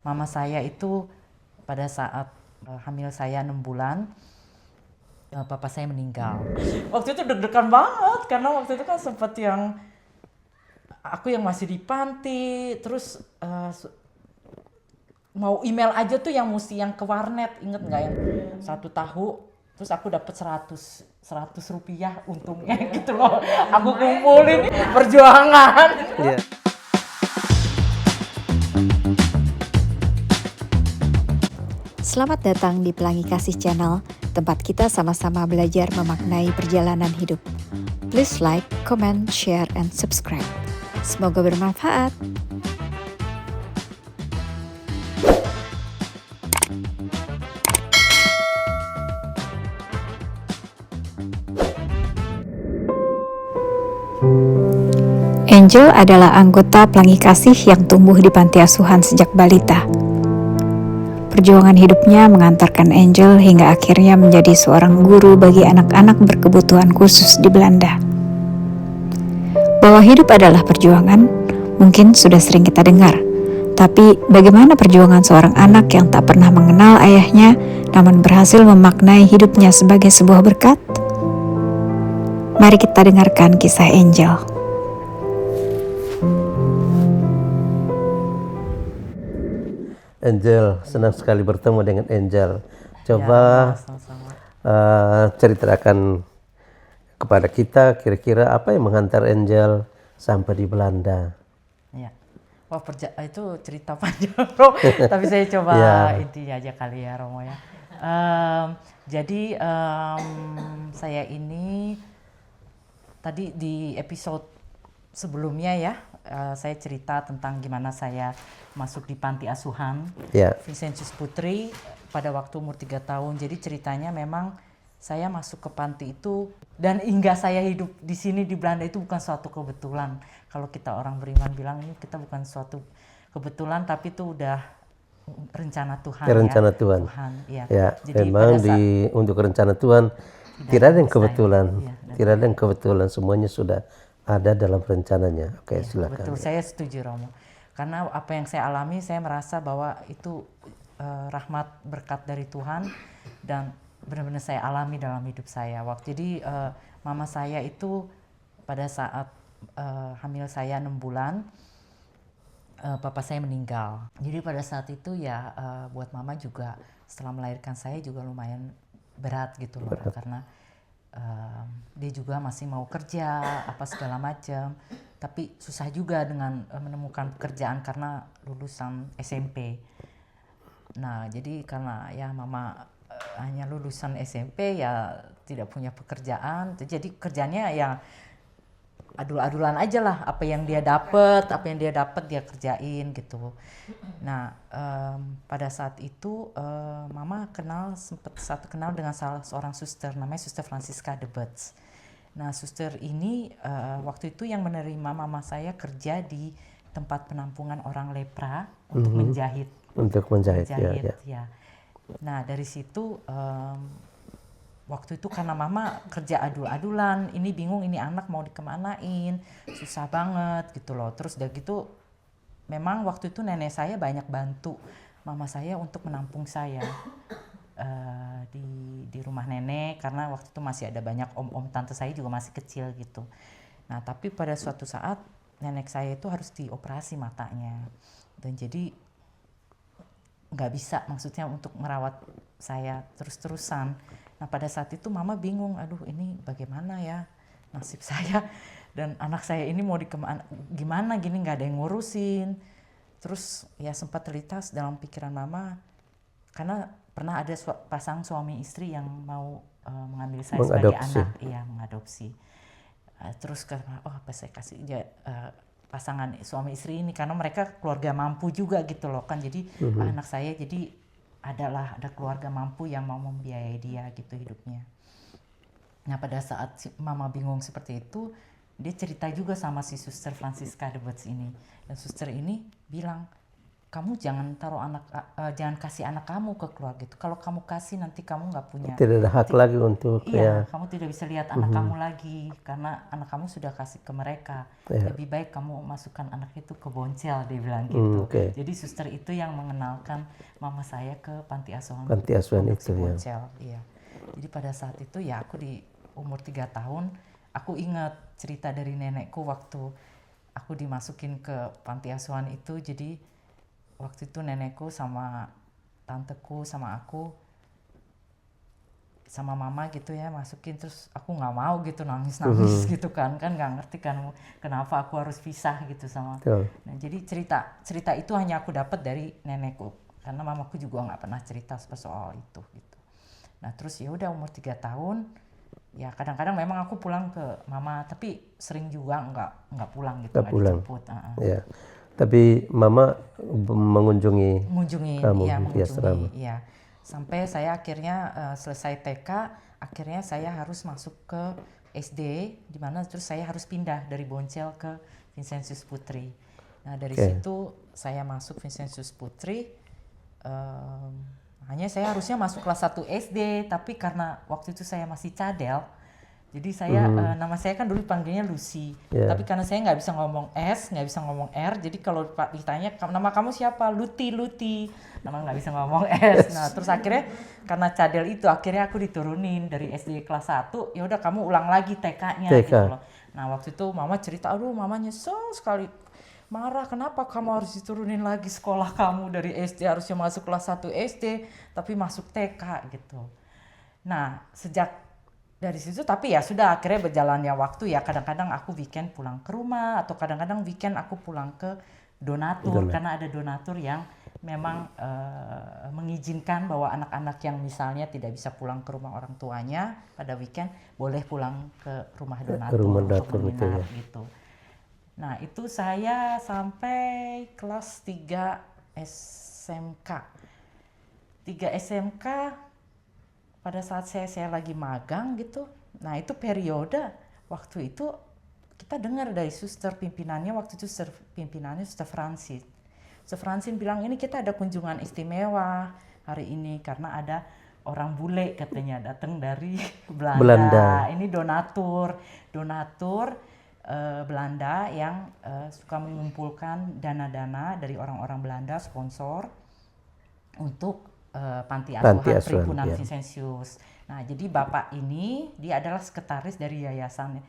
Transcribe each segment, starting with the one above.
Mama saya itu pada saat hamil saya 6 bulan, papa saya meninggal. Waktu itu deg-degan banget karena waktu itu kan sempat yang aku yang masih di panti, terus mau email aja tuh yang mesti yang ke warnet, inget nggak yang 1 tahu, terus aku dapat 100 rupiah untungnya gitu loh. Aku kumpulin perjuangan. Iya. Selamat datang di Pelangi Kasih Channel, tempat kita sama-sama belajar memaknai perjalanan hidup. Please like, comment, share, and subscribe. Semoga bermanfaat. Angel adalah anggota Pelangi Kasih yang tumbuh di panti asuhan sejak balita. Perjuangan hidupnya mengantarkan Angel hingga akhirnya menjadi seorang guru bagi anak-anak berkebutuhan khusus di Belanda. Bahwa hidup adalah perjuangan, mungkin sudah sering kita dengar. Tapi bagaimana perjuangan seorang anak yang tak pernah mengenal ayahnya, namun berhasil memaknai hidupnya sebagai sebuah berkat? Mari kita dengarkan kisah Angel. Angel, senang sekali bertemu dengan Angel. Coba Ya, sama-sama. ceritakan kepada kita kira-kira apa yang menghantar Angel sampai di Belanda. Ya. Wah, itu cerita panjang, Bro. Tapi saya coba Ya. intinya aja kali ya, Romo ya. Jadi saya ini tadi di episode sebelumnya ya, saya cerita tentang gimana saya masuk di panti asuhan Ya. Vincentius Putri pada waktu umur 3 tahun. Jadi ceritanya memang saya masuk ke panti itu dan hingga saya hidup di sini di Belanda itu bukan suatu kebetulan. Kalau kita orang beriman bilang ini kita bukan suatu kebetulan, tapi itu udah rencana Tuhan ya. Rencana Tuhan. Ya. Ya, Jadi memang pada saat untuk rencana Tuhan tidak ada yang kebetulan. Iya, Tidak ada yang kebetulan, semuanya sudah ada dalam rencananya. Oke, silakan. betul, saya setuju Romo. Karena apa yang saya alami, saya merasa bahwa itu rahmat berkat dari Tuhan dan benar-benar saya alami dalam hidup saya. Jadi mama saya itu pada saat hamil saya 6 bulan, papa saya meninggal. Jadi pada saat itu ya buat mama juga setelah melahirkan saya juga lumayan berat gitu loh. Karena dia juga masih mau kerja apa segala macam, tapi susah juga dengan menemukan pekerjaan karena lulusan SMP. Nah jadi karena ya mama hanya lulusan SMP ya tidak punya pekerjaan, jadi kerjanya ya adul-adulan aja lah, apa yang dia dapat dia kerjain gitu. Nah pada saat itu mama sempat kenal dengan salah seorang suster namanya Suster Francisca de Butz. Nah suster ini waktu itu yang menerima mama saya kerja di tempat penampungan orang lepra untuk menjahit. Untuk menjahit, Ya. Nah dari situ waktu itu karena mama kerja adul-adulan, ini bingung ini anak mau dikemanain, susah banget gitu loh. Terus udah gitu memang waktu itu nenek saya banyak bantu mama saya untuk menampung saya di rumah nenek, karena waktu itu masih ada banyak om-om tante saya juga masih kecil gitu. Nah tapi pada suatu saat nenek saya itu harus dioperasi matanya dan jadi nggak bisa, maksudnya untuk merawat saya terus-terusan. Nah pada saat itu mama bingung, aduh ini bagaimana ya nasib saya dan anak saya ini mau gimana gini, nggak ada yang ngurusin. Terus ya sempat terlintas dalam pikiran mama, karena pernah ada pasang suami istri yang mau mengambil saya sebagai anak, mengadopsi. Terus oh apa saya kasih pasangan suami istri ini, karena mereka keluarga mampu juga gitu loh kan, jadi anak saya jadi ada keluarga mampu yang mau membiayai dia gitu hidupnya. Nah pada saat mama bingung seperti itu, dia cerita juga sama si Suster Francisca de Butz ini, dan suster ini bilang kamu jangan jangan kasih anak kamu ke keluarga itu. Kalau kamu kasih nanti kamu nggak punya. Tidak ada hak lagi untuk Iya, kamu tidak bisa lihat anak kamu lagi karena anak kamu sudah kasih ke mereka. Lebih baik kamu masukkan anak itu ke Boncel, dia bilang gitu. Jadi suster itu yang mengenalkan mama saya ke panti asuhan itu Boncel. Iya. Jadi pada saat itu ya aku di umur 3 tahun, aku ingat cerita dari nenekku waktu aku dimasukin ke panti asuhan itu. Jadi waktu itu nenekku sama tanteku sama aku sama mama gitu ya masukin, terus aku nggak mau gitu, nangis gitu kan nggak ngerti kan kenapa aku harus pisah gitu sama. Nah, jadi cerita itu hanya aku dapat dari nenekku karena mamaku juga nggak pernah cerita soal itu gitu. Nah terus ya udah umur 3 tahun ya kadang-kadang memang aku pulang ke mama, tapi sering juga nggak pulang gitu, nggak dijemput. Ya. Tapi mama mengunjungi kamu di asrama. Iya. Sampai saya akhirnya selesai TK, akhirnya saya harus masuk ke SD, di mana terus saya harus pindah dari Boncel ke Vincentius Putri. Nah dari situ saya masuk Vincentius Putri. Hanya saya harusnya masuk kelas 1 SD, tapi karena waktu itu saya masih cadel, jadi saya nama saya kan dulu panggilnya Lucy, tapi karena saya nggak bisa ngomong S, nggak bisa ngomong R, jadi kalau ditanya nama kamu siapa, Luti, nama nggak bisa ngomong S. Nah terus akhirnya karena cadel itu akhirnya aku diturunin dari SD kelas 1, ya udah kamu ulang lagi TK-nya gitu loh. Nah waktu itu mama cerita, aduh mama nyesel sekali, marah kenapa kamu harus diturunin lagi sekolah kamu dari SD, harusnya masuk kelas 1 SD tapi masuk TK gitu. Nah sejak dari situ tapi ya sudah akhirnya berjalannya waktu ya, kadang-kadang aku weekend pulang ke rumah atau kadang-kadang weekend aku pulang ke donatur. Karena ada donatur yang memang mengizinkan bahwa anak-anak yang misalnya tidak bisa pulang ke rumah orang tuanya pada weekend boleh pulang ke rumah donatur untuk menginap gitu. Nah itu saya sampai kelas 3 SMK. 3 SMK pada saat saya lagi magang gitu. Nah itu periode waktu itu kita dengar dari suster pimpinannya, waktu itu pimpinannya Suster Francis. Suster Francis bilang ini kita ada kunjungan istimewa hari ini karena ada orang bule katanya datang dari Belanda. Ini donatur Belanda yang suka mengumpulkan dana-dana dari orang-orang Belanda, sponsor untuk panti asuhan Perhimpunan Vincentius. Nah, jadi bapak ini dia adalah sekretaris dari yayasan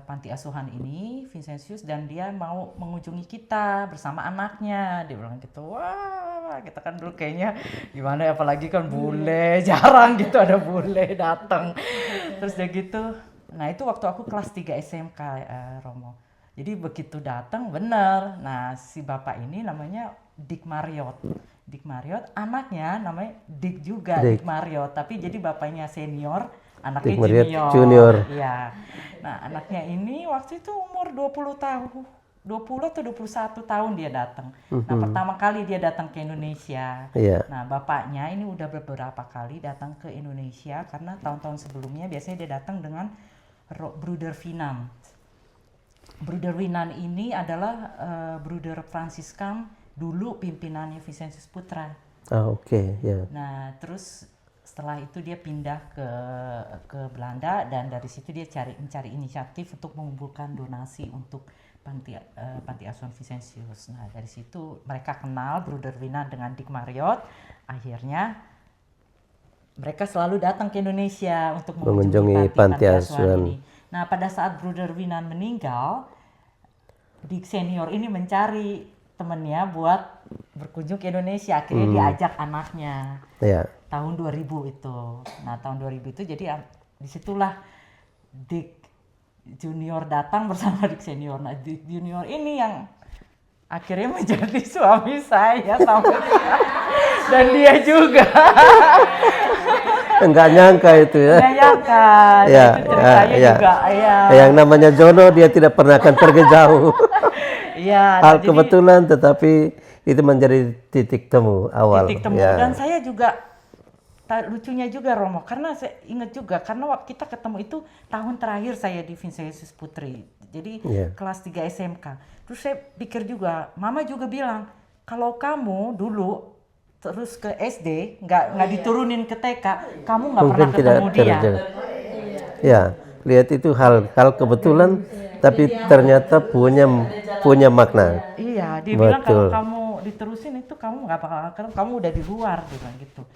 panti asuhan ini Vincentius, dan dia mau mengunjungi kita bersama anaknya. Dia bilang gitu, wah kita kan dulu kayaknya gimana ya, apalagi kan bule, jarang gitu ada bule datang. Terus dia gitu. Nah itu waktu aku kelas 3 SMK Romo. Jadi begitu datang bener. Nah si bapak ini namanya Dick Marriott, anaknya namanya Dick juga, Dick Marriott, tapi jadi bapaknya senior, anaknya junior. Iya. Nah anaknya ini waktu itu umur 20 tahun, 20 atau 21 tahun dia datang. Nah pertama kali dia datang ke Indonesia. Nah bapaknya ini udah beberapa kali datang ke Indonesia karena tahun-tahun sebelumnya biasanya dia datang dengan Bruder Winan. Bruder Winan ini adalah Bruder Fransiskan, dulu pimpinannya Vincentius Putra. Nah terus setelah itu dia pindah ke Belanda, dan dari situ dia mencari inisiatif untuk mengumpulkan donasi untuk panti asuhan Vincentius. Nah dari situ mereka kenal Bruder Winan dengan Dick Marriott. Akhirnya mereka selalu datang ke Indonesia untuk mengunjungi panti asuhan ini. Nah pada saat Bruder Winan meninggal, Dick senior ini mencari temennya buat berkunjung ke Indonesia. Akhirnya diajak anaknya. Tahun 2000 itu. Nah tahun 2000 itu jadi disitulah Dick Junior datang bersama Dick Senior. Nah Dick Junior ini yang akhirnya menjadi suami saya sampai dan dia juga. Enggak nyangka itu ya. Enggak nyangka. Ya, juga. Ya. Yang namanya Jono dia tidak pernah akan pergi jauh. Iya. Hal kebetulan, tetapi itu menjadi titik temu awal. Titik temu. Dan saya juga lucunya juga Romo, karena saya ingat juga karena waktu kita ketemu itu tahun terakhir saya di Vincentius Putri, jadi kelas 3 SMK. Terus saya pikir juga, Mama juga bilang kalau kamu dulu terus ke SD nggak diturunin ke TK, kamu nggak Mungkin pernah tidak ketemu dia. terjaga. Ya, lihat itu hal kebetulan, tapi ternyata punya makna. Iya, dia bilang kalau Betul. kamu diterusin itu kamu nggak bakal ketemu, kamu udah di luar, dia bilang gitu.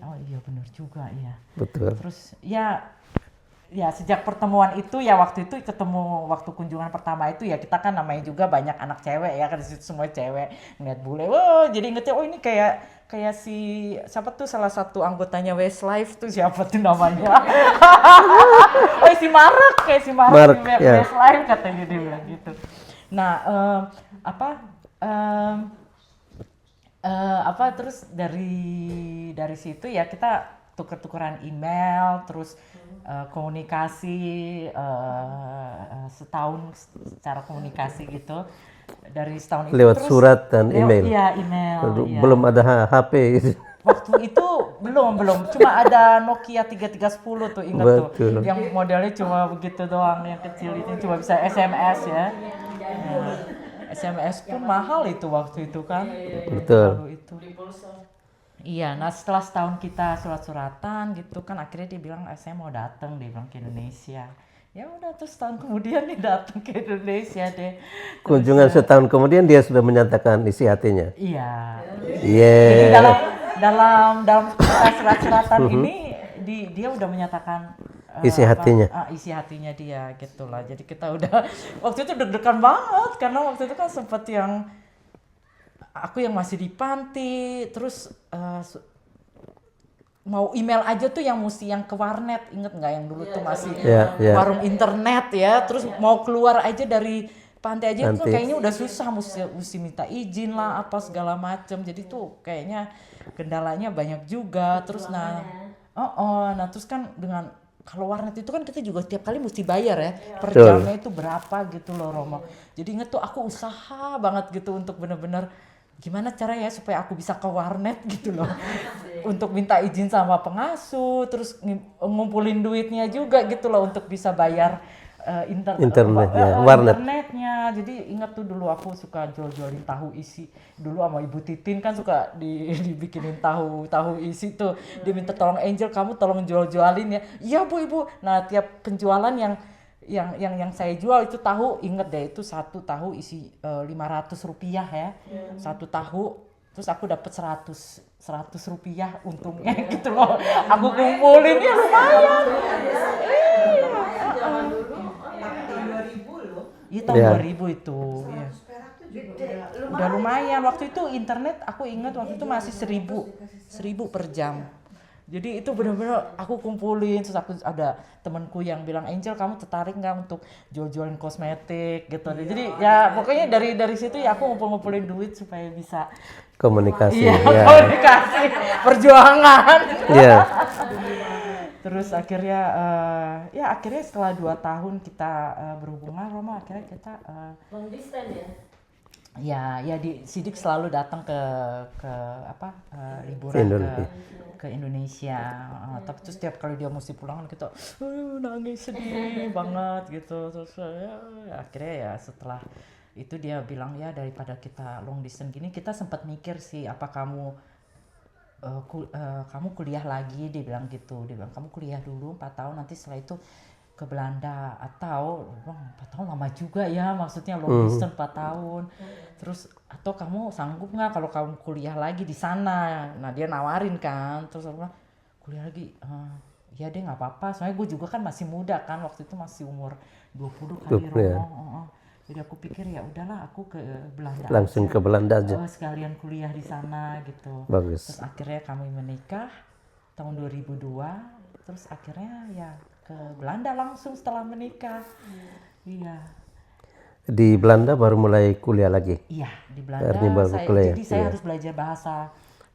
Oh iya benar juga ya. Betul. Terus ya sejak pertemuan itu ya waktu itu ketemu waktu kunjungan pertama itu ya kita kan namanya juga banyak anak cewek ya kan di situ semua cewek ngeliat bule, wah jadi ingetnya oh ini kayak si siapa tuh salah satu anggotanya Westlife tuh siapa tuh namanya oh si Marek kayak si Marek di ya. Westlife katanya dia bilang gitu. Nah terus dari situ ya kita tuker-tukeran email terus komunikasi setahun secara komunikasi gitu dari setahun itu Lewat terus surat dan email. iya email iya. Belum ada HP gitu. Waktu itu belum cuma ada Nokia 3310 tuh inget tuh Betul. yang modelnya cuma begitu doang yang kecil itu cuma bisa SMS ya. Nah, SMS pun mahal itu waktu itu kan. Betul. Lalu itu. Iya, nah setelah setahun kita surat-suratan gitu kan akhirnya dia bilang saya mau datang dia bilang ke Indonesia. Ya udah terus setahun kemudian dia datang ke Indonesia deh. Kunjungan setahun kemudian dia sudah menyatakan isi hatinya. Iya. Yeah. Jadi dalam surat-suratan ini dia udah menyatakan isi hatinya. Isi hatinya dia gitulah. Jadi kita udah waktu itu deg-degan banget karena waktu itu kan sempat yang aku yang masih di panti terus mau email aja tuh yang mesti yang ke warnet, inget nggak yang dulu tuh masih warung internet ya, terus mau keluar aja dari panti aja tuh kayaknya udah susah, mesti minta izin lah apa segala macem, jadi tuh kayaknya kendalanya banyak juga. Terus nah terus kan dengan kalau warnet itu kan kita juga tiap kali mesti bayar ya, per jamnya itu berapa gitu loh Romo. Jadi inget tuh aku usaha banget gitu untuk bener-bener gimana caranya supaya aku bisa ke warnet gitu loh untuk minta izin sama pengasuh terus ngumpulin duitnya juga gitu loh untuk bisa bayar internetnya. Jadi ingat tuh dulu aku suka jual-jualin tahu isi dulu sama Ibu Titin kan suka dibikinin tahu isi tuh, dia minta tolong Angel kamu tolong jual-jualin ya. Iya Bu Ibu. Nah tiap penjualan yang saya jual itu tahu, inget deh itu satu tahu isi 500 rupiah ya, satu tahu terus aku dapat 100 rupiah untungnya gitu loh, aku kumpulin ya lumayan. Iya tahun 2000 itu ya. Udah lumayan waktu itu internet aku inget waktu itu masih 1000 per jam. Jadi itu benar-benar aku kumpulin, terus aku ada temanku yang bilang Angel kamu tertarik nggak untuk jual-jualin kosmetik gitu. Jadi ya pokoknya dari situ ya aku ngumpulin duit supaya bisa komunikasi. Komunikasi perjuangan. Iya. Terus akhirnya akhirnya setelah 2 tahun kita berhubungan Roma akhirnya kita long distance ya. Ya di Sidik selalu datang ke liburan ke Indonesia. Tapi terus setiap kali dia mesti pulang kita nangis sedih banget gitu. Terus akhirnya ya setelah itu dia bilang ya daripada kita long distance gini kita sempat mikir sih apa kamu kuliah lagi, dia bilang gitu. Dia bilang kamu kuliah dulu 4 tahun nanti setelah itu ke Belanda atau 4 tahun lama juga ya maksudnya long distance 4 tahun. Terus atau kamu sanggup nggak kalau kamu kuliah lagi di sana? Nah dia nawarin kan, terus aku bilang kuliah lagi, ya deh nggak apa-apa. Soalnya gue juga kan masih muda kan waktu itu masih umur 20 kali Romo. Jadi aku pikir ya udahlah aku ke Belanda. Langsung ke Belanda aja. Sekalian kuliah di sana gitu. Bagus. Terus akhirnya kami menikah tahun 2002. Terus akhirnya ya ke Belanda langsung setelah menikah. Iya. Di Belanda baru mulai kuliah lagi. Iya, di Belanda saya harus belajar bahasa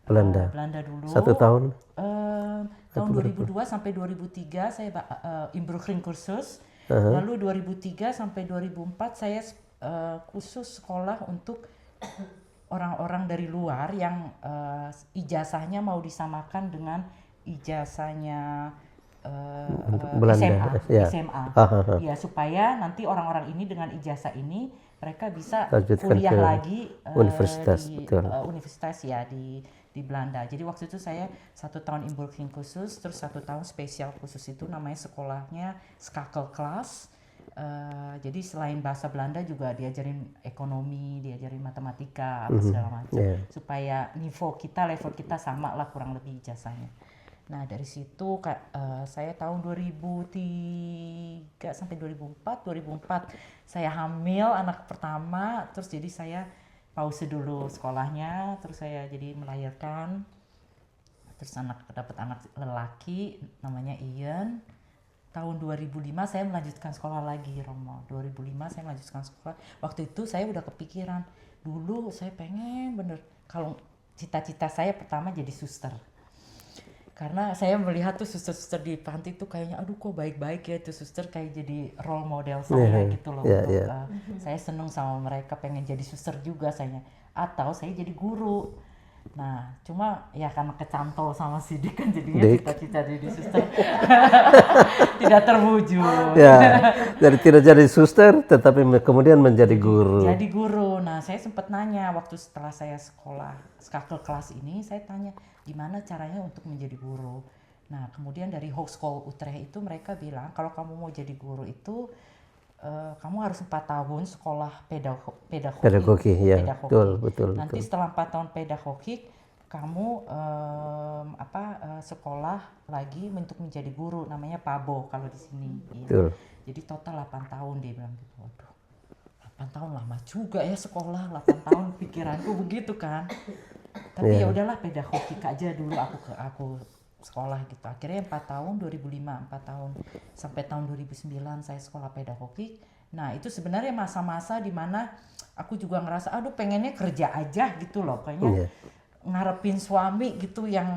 Belanda dulu. 1 tahun? Tahun 2002 sampai 2003 saya Inbrugring kursus. Lalu 2003 sampai 2004 saya khusus sekolah untuk orang-orang dari luar yang ijazahnya mau disamakan dengan ijazahnya Belanda, SMA. Ya supaya nanti orang-orang ini dengan ijazah ini mereka bisa Lanjutkan kuliah ke lagi universitas, di betul. universitas ya di Belanda. Jadi waktu itu saya 1 tahun Inburgering khusus, terus 1 tahun spesial khusus, itu namanya sekolahnya Skakelklas. Jadi selain bahasa Belanda juga diajarin ekonomi, diajarin matematika, apa segala macam, supaya level kita sama lah kurang lebih ijazahnya. Nah dari situ saya tahun 2003 sampai 2004 saya hamil anak pertama, terus jadi saya pause dulu sekolahnya, terus saya jadi melahirkan, terus dapat anak lelaki namanya Ian. Tahun 2005 saya melanjutkan sekolah lagi, Romo. 2005 saya melanjutkan sekolah. Waktu itu saya udah kepikiran, dulu saya pengen bener, kalau cita-cita saya pertama jadi suster. Karena saya melihat tuh suster-suster di panti tuh kayaknya, aduh kok baik-baik ya tuh suster, kayak jadi role model saya gitu loh. Saya seneng sama mereka, pengen jadi suster juga saya. Atau saya jadi guru. Nah, cuma ya karena kecantol sama Sidik kan jadinya cita-cita jadi suster tidak terwujud. Ya, jadi tidak jadi suster, tetapi kemudian menjadi guru. Jadi guru. Nah, saya sempat nanya waktu setelah saya sekolah Skakelklas ini, saya tanya gimana caranya untuk menjadi guru. Nah, kemudian dari Hogeschool Utrecht itu mereka bilang kalau kamu mau jadi guru itu kamu harus 4 tahun sekolah pedagogi, ya, betul. Nanti setelah 4 tahun pedagogi, kamu sekolah lagi untuk menjadi guru, namanya PABO kalau di sini. Ya. Jadi total 8 tahun dia bilang gitu. Waduh, 8 tahun lama juga ya sekolah, 8 tahun pikiranku begitu kan. Tapi ya udahlah pedagogik aja dulu aku sekolah gitu. Akhirnya 4 tahun 2005, 4 tahun sampai tahun 2009 saya sekolah pedagogik. Nah, itu sebenarnya masa-masa di mana aku juga ngerasa aduh pengennya kerja aja gitu loh. Kayaknya ngarepin suami gitu yang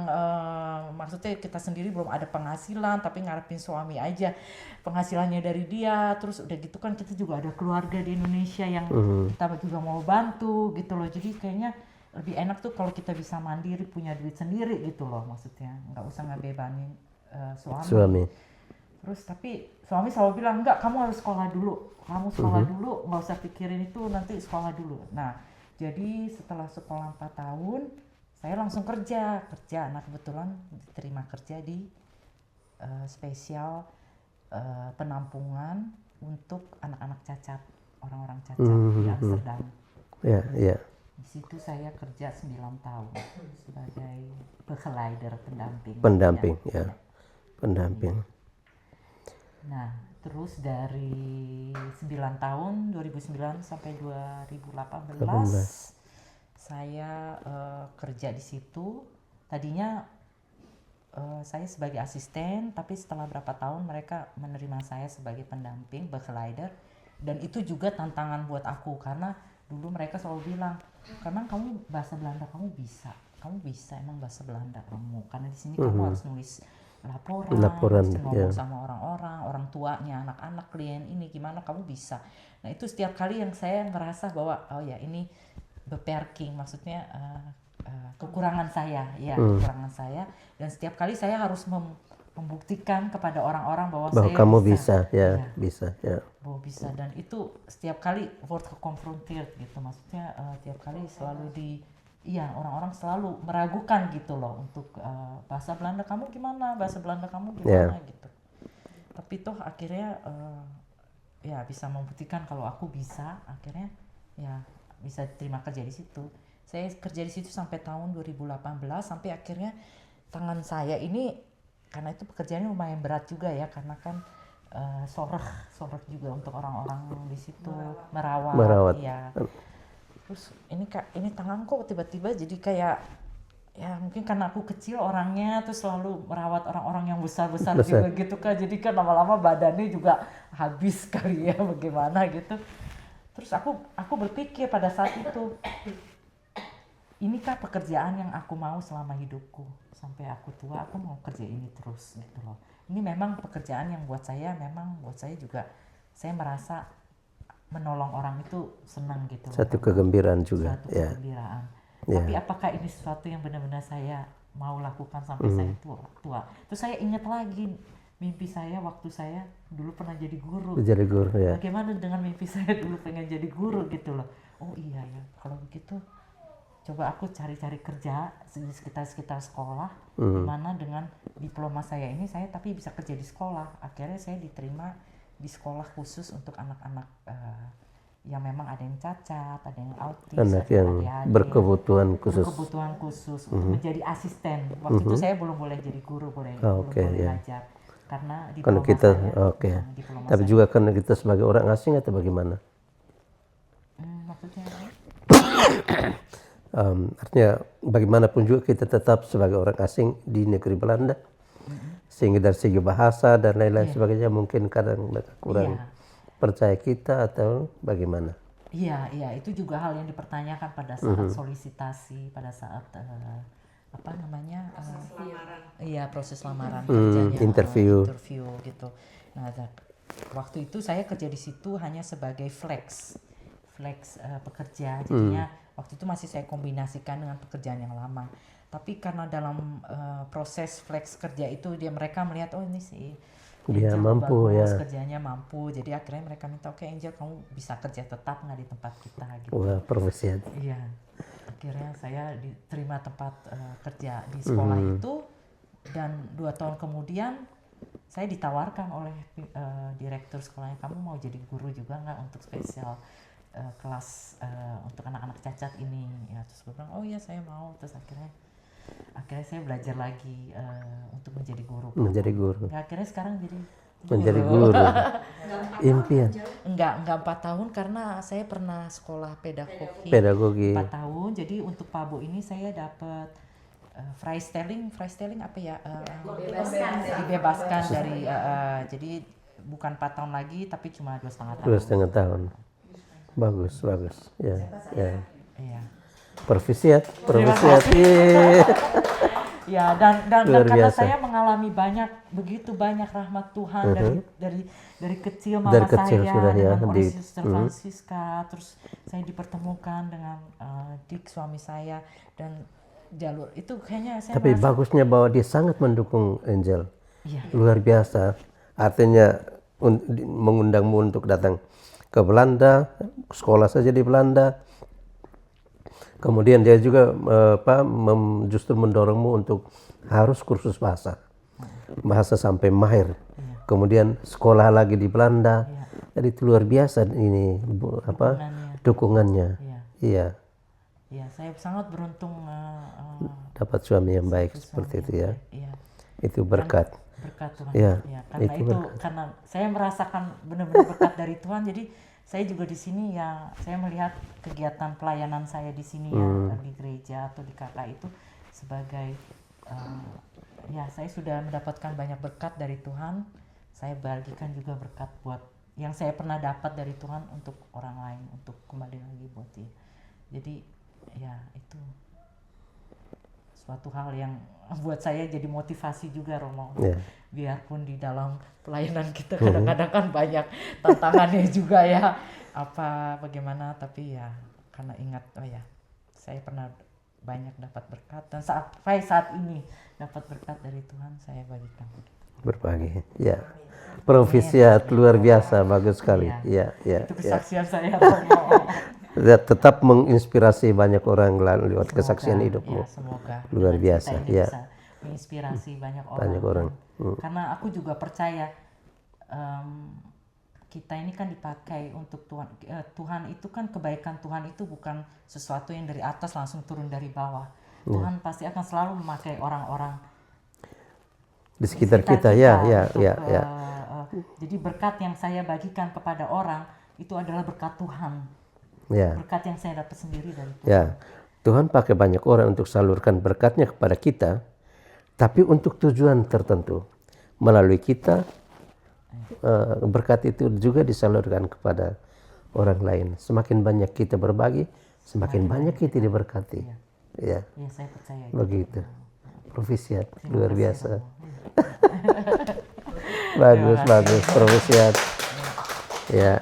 maksudnya kita sendiri belum ada penghasilan tapi ngarepin suami aja. Penghasilannya dari dia, terus udah gitu kan kita juga ada keluarga di Indonesia yang kita juga mau bantu gitu loh. Jadi kayaknya lebih enak tuh kalau kita bisa mandiri, punya duit sendiri gitu loh, maksudnya nggak usah ngebebanin suami. Terus tapi suami selalu bilang enggak, kamu harus sekolah dulu, dulu, nggak usah pikirin itu, nanti sekolah dulu. Nah jadi setelah sekolah 4 tahun saya langsung kerja. Nah kebetulan diterima kerja di spesial penampungan untuk anak-anak cacat, orang-orang cacat di Amsterdam. Di situ saya kerja 9 tahun sebagai begeleider, pendamping. Pendamping. Nah, terus dari 9 tahun 2009 sampai 2018 saya kerja di situ. Tadinya saya sebagai asisten, tapi setelah berapa tahun mereka menerima saya sebagai pendamping, begeleider, dan itu juga tantangan buat aku karena dulu mereka selalu bilang, "Emang kamu bahasa Belanda kamu bisa emang bahasa Belanda kamu, karena di sini kamu harus nulis laporan harus ngomong sama orang tuanya, anak-anak, klien ini gimana kamu bisa." Nah itu setiap kali yang saya ngerasa bahwa oh ya ini beperking, maksudnya kekurangan saya, kekurangan saya, dan setiap kali saya harus membuktikan kepada orang-orang bahwa saya kamu bisa. Bahwa bisa, dan itu setiap kali word confronted gitu, maksudnya tiap kali selalu orang-orang selalu meragukan gitu loh untuk bahasa Belanda kamu gimana gitu. Tapi toh akhirnya bisa membuktikan kalau aku bisa, akhirnya bisa terima kerja di situ. Saya kerja di situ sampai tahun 2018, sampai akhirnya tangan saya ini, karena itu pekerjaannya lumayan berat juga ya, karena kan sorek juga untuk orang-orang di situ, merawat. Ya. Terus ini tangan kok tiba-tiba jadi kayak, ya mungkin karena aku kecil orangnya, terus selalu merawat orang-orang yang besar-besar juga gitu kan, jadi kan lama-lama badannya juga habis kali ya, bagaimana gitu. Terus aku berpikir pada saat itu, inikah pekerjaan yang aku mau selama hidupku, sampai aku tua aku mau kerja ini terus gitu loh. Ini memang pekerjaan yang buat saya juga, saya merasa menolong orang itu senang gitu loh. Satu kegembiraan juga. Kegembiraan. Tapi apakah ini sesuatu yang benar-benar saya mau lakukan sampai saya tua? Terus saya ingat lagi mimpi saya waktu saya dulu pernah jadi guru. Jadi guru ya. Bagaimana dengan mimpi saya dulu pengen jadi guru gitu loh. Oh iya ya, kalau begitu coba aku cari-cari kerja di sekitar sekolah, dimana dengan diploma saya ini saya tapi bisa kerja di sekolah. Akhirnya saya diterima di sekolah khusus untuk anak-anak yang memang ada yang cacat, ada yang autis, Anak ada yang ADHD, berkebutuhan khusus. berkebutuhan khusus untuk menjadi asisten. Waktu itu saya belum boleh jadi guru, belum Oke, boleh ya. ngajar karena Karena diploma kita, saya. oke. Diploma Tapi saya. juga karena kita sebagai orang asing atau bagaimana? Maksudnya apa? Artinya bagaimanapun juga kita tetap sebagai orang asing di negeri Belanda, sehingga dari segi bahasa dan lain-lain sebagainya mungkin kadang mereka kurang percaya kita atau bagaimana? Iya, itu juga hal yang dipertanyakan pada saat solisitasi, pada saat apa namanya? Iya, proses lamaran kerjanya, interview gitu. Nah, waktu itu saya kerja di situ hanya sebagai flex pekerja, jadinya waktu itu masih saya kombinasikan dengan pekerjaan yang lama. Tapi karena dalam proses flex kerja itu mereka melihat oh ini sih dia Angel mampu bagus, ya. kerjanya mampu, jadi akhirnya mereka minta oke Angel kamu bisa kerja tetap nggak di tempat kita gitu. Wah, profesi. Iya, akhirnya saya diterima tempat kerja di sekolah itu, dan 2 tahun kemudian saya ditawarkan oleh direktur sekolahnya, kamu mau jadi guru juga nggak untuk spesial kelas untuk anak-anak cacat ini ya. Terus gue bilang oh iya saya mau. Terus akhirnya saya belajar lagi untuk menjadi guru. Menjadi guru. Ya, akhirnya sekarang jadi Menjadi guru. Impian. Enggak 4 tahun karena saya pernah sekolah Pedagogi. 4 tahun. Jadi untuk Pak Bo ini saya dapat freestyling apa ya? Dibebaskan dari jadi bukan 4 tahun lagi tapi cuma 2,5 tahun. 2,5 tahun. Bagus. Ya. Iya. Profesiat. Iya. Ya, dan Luar karena biasa. saya mengalami begitu banyak rahmat Tuhan dari kecil mama Dari kecil saya sudah ya, dengan di- Sister Francisca, terus saya dipertemukan dengan Dick suami saya, dan jalur itu kayaknya saya Tapi merasa bagusnya bahwa dia sangat mendukung Angel. iya, Luar biasa. Artinya mengundangmu untuk datang ke Belanda, sekolah saja di Belanda. Kemudian dia juga justru mendorongmu untuk harus kursus bahasa sampai mahir. Kemudian sekolah lagi di Belanda. Jadi itu luar biasa ini dukungannya. Iya. Ya, saya sangat beruntung Dapat suami yang baik seperti itu ya. Iya. Itu berkat. Berkat Tuhan. Iya, Ya, karena itu berkat. karena saya merasakan benar-benar berkat dari Tuhan. Jadi saya juga di sini ya, saya melihat kegiatan pelayanan saya di sini ya, di gereja atau di KK itu sebagai ya saya sudah mendapatkan banyak berkat dari Tuhan. Saya bagikan juga berkat buat yang saya pernah dapat dari Tuhan untuk orang lain, untuk kembali lagi buat dia. Jadi ya itu suatu hal yang buat saya jadi motivasi juga, Romo. Ya. Biarpun di dalam pelayanan kita kadang-kadang kan banyak tantangannya juga ya, bagaimana, tapi ya karena ingat oh ya saya pernah banyak dapat berkat, dan saat ini dapat berkat dari Tuhan, saya bagikan. Berbagi. Ya. Profesiat luar biasa, bagus sekali. Ya. Itu kesaksian saya, Romo. Tetap menginspirasi banyak orang lewat kesaksian hidupmu. Ya, semoga Luar dengan biasa, cerita ini ya. bisa menginspirasi banyak orang. Banyak orang. Karena aku juga percaya kita ini kan dipakai untuk Tuhan. Tuhan itu kan, kebaikan Tuhan itu bukan sesuatu yang dari atas langsung turun dari bawah. Tuhan pasti akan selalu memakai orang-orang Di sekitar kita, ya. Jadi berkat yang saya bagikan kepada orang itu adalah berkat Tuhan. Ya. Berkat yang saya dapat sendiri dari Tuhan. Ya. Tuhan pakai banyak orang untuk salurkan berkatnya kepada kita, tapi untuk tujuan tertentu. Melalui kita, berkat itu juga disalurkan kepada orang lain. Semakin banyak kita berbagi, semakin banyak kita diberkati. Ya, Ya, saya percaya itu. begitu. Profesiat, luar kasih, biasa. Romo. Bagus, profesiat. Ya.